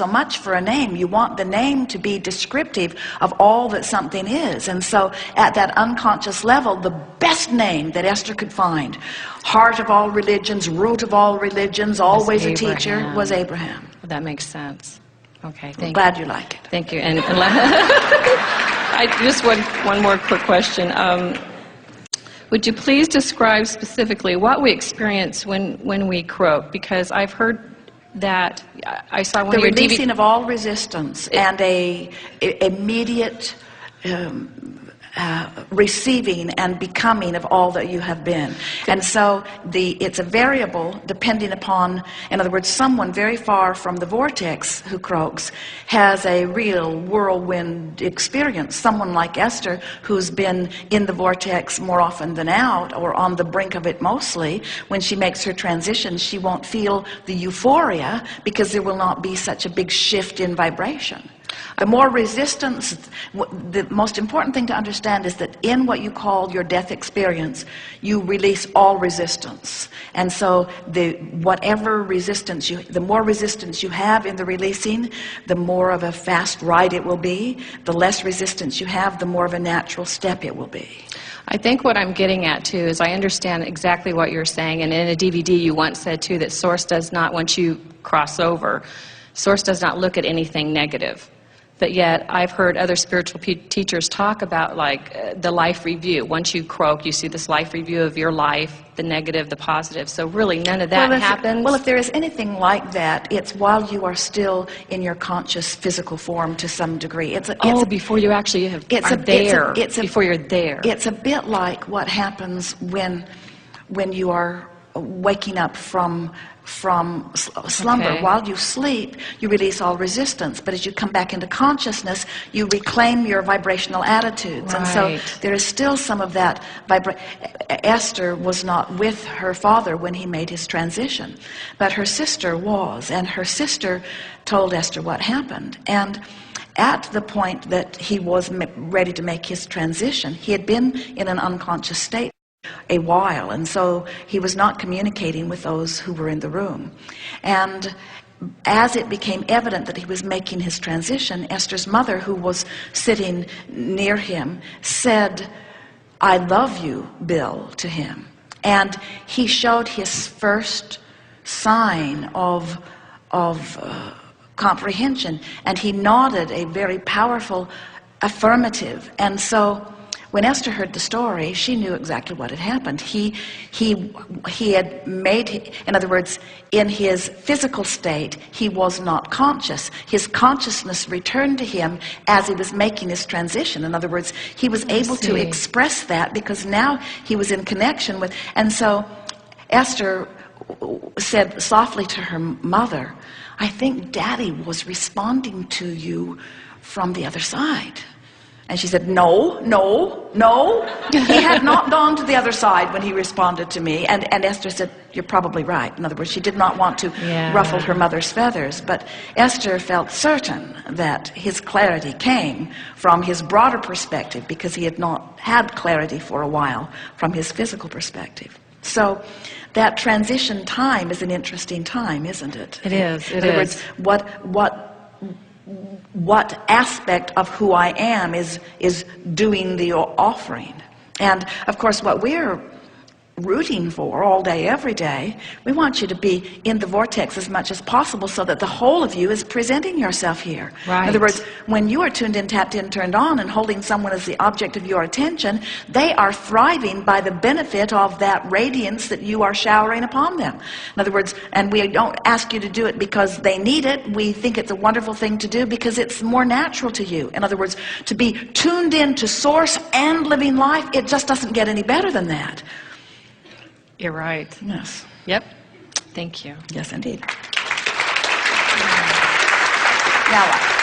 so much for a name. You want the name to be descriptive of all that something is. And so at that unconscious level, the best name that Esther could find, heart of all religions, root of all religions, always a teacher, was Abraham. Well, that makes sense. Okay, thank you. Glad you like it. Thank you. And just one more quick question. Would you please describe specifically what we experience when we croak? Because I've heard that I saw one of your The releasing of all resistance and a immediate receiving and becoming of all that you have been. And so it's a variable depending upon, in other words, someone very far from the vortex who croaks has a real whirlwind experience. Someone like Esther, who's been in the vortex more often than out, or on the brink of it mostly, when she makes her transition, she won't feel the euphoria because there will not be such a big shift in vibration. The more resistance, the most important thing to understand is that in what you call your death experience, you release all resistance. And so whatever resistance the more resistance you have in the releasing, the more of a fast ride it will be. The less resistance you have, the more of a natural step it will be. I think what I'm getting at, too, is I understand exactly what you're saying. And in a DVD you once said, too, that Source does not, once you cross over, Source does not look at anything negative. But yet, I've heard other spiritual teachers talk about, like, the life review. Once you croak, you see this life review of your life, the negative, the positive. So really, none of that happens. Well, if there is anything like that, it's while you are still in your conscious physical form to some degree. Before you actually before you're there. It's a bit like what happens when you are waking up from slumber. Okay. While you sleep, you release all resistance, but as you come back into consciousness, you reclaim your vibrational attitudes. Right. And so there is still some of that Esther was not with her father when he made his transition, but her sister was, and her sister told Esther what happened. And at the point that he was ready to make his transition, he had been in an unconscious state a while, and so he was not communicating with those who were in the room. And as it became evident that he was making his transition, Esther's mother, who was sitting near him, said, "I love you, Bill," to him. And he showed his first sign of comprehension, and he nodded a very powerful affirmative. And so when Esther heard the story, she knew exactly what had happened. He had made, in other words, in his physical state, he was not conscious. His consciousness returned to him as he was making his transition. In other words, he was able to express that because now he was in connection with. And so Esther said softly to her mother, "I think Daddy was responding to you from the other side." And she said, no. He had not gone to the other side when he responded to me. And Esther said, "You're probably right." In other words, she did not want to ruffle her mother's feathers. But Esther felt certain that his clarity came from his broader perspective because he had not had clarity for a while from his physical perspective. So that transition time is an interesting time, isn't it? It is. In other words, what aspect of who I am is doing the offering. And of course what we're rooting for all day, every day, we want you to be in the vortex as much as possible so that the whole of you is presenting yourself here. Right. In other words, when you are tuned in, tapped in, turned on, and holding someone as the object of your attention, they are thriving by the benefit of that radiance that you are showering upon them. In other words, and we don't ask you to do it because they need it. We think it's a wonderful thing to do because it's more natural to you. In other words, to be tuned in to source and living life, it just doesn't get any better than that. You're right. Yes. Yep. Thank you. Yes, indeed. Now what?